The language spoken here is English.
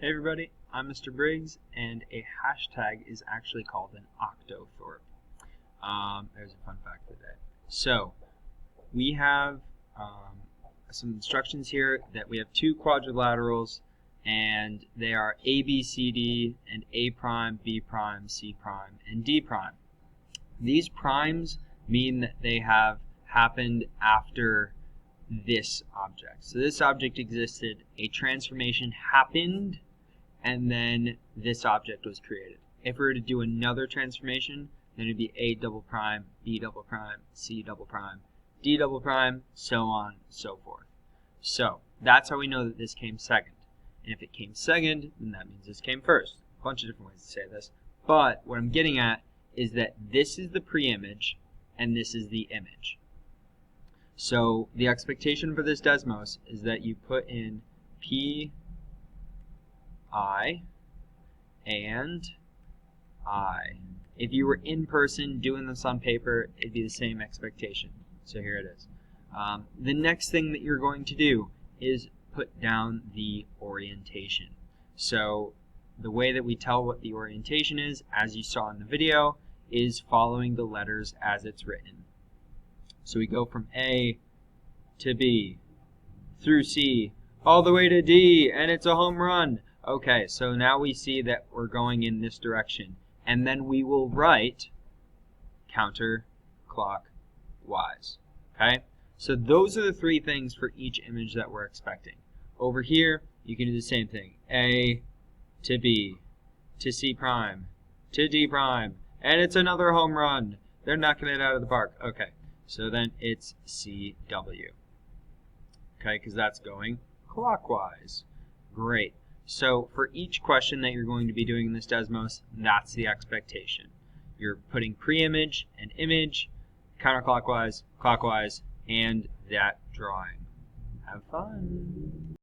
Hey everybody, I'm Mr. Briggs, and a hashtag is actually called an octothorpe. There's a fun fact today. So, we have some instructions here that we have two quadrilaterals, and they are A, B, C, D, and A prime, B prime, C prime, and D prime. These primes mean that they have happened after this object. So this object existed, a transformation happened, and then this object was created. If we were to do another transformation, then it would be A double prime, B double prime, C double prime, D double prime, so on and so forth. So that's how we know that this came second. And if it came second, then that means this came first. A bunch of different ways to say this. But what I'm getting at is that this is the pre-image and this is the image. So the expectation for this Desmos is that you put in P, I, and I. If you were in person doing this on paper, it'd be the same expectation. So here it is. The next thing that you're going to do is put down the orientation. So the way that we tell what the orientation is, as you saw in the video, is following the letters as it's written. So we go from A to B, through C, all the way to D, and it's a home run. Okay, so now we see that we're going in this direction. And then we will write counterclockwise. Okay? So those are the three things for each image that we're expecting. Over here, you can do the same thing. A to B, to C prime, to D prime, and it's another home run. They're knocking it out of the park. Okay, so then it's CW. Okay, because that's going clockwise. Great. So for each question that you're going to be doing in this Desmos, that's the expectation. You're putting pre-image and image, counterclockwise, clockwise, and that drawing. Have fun.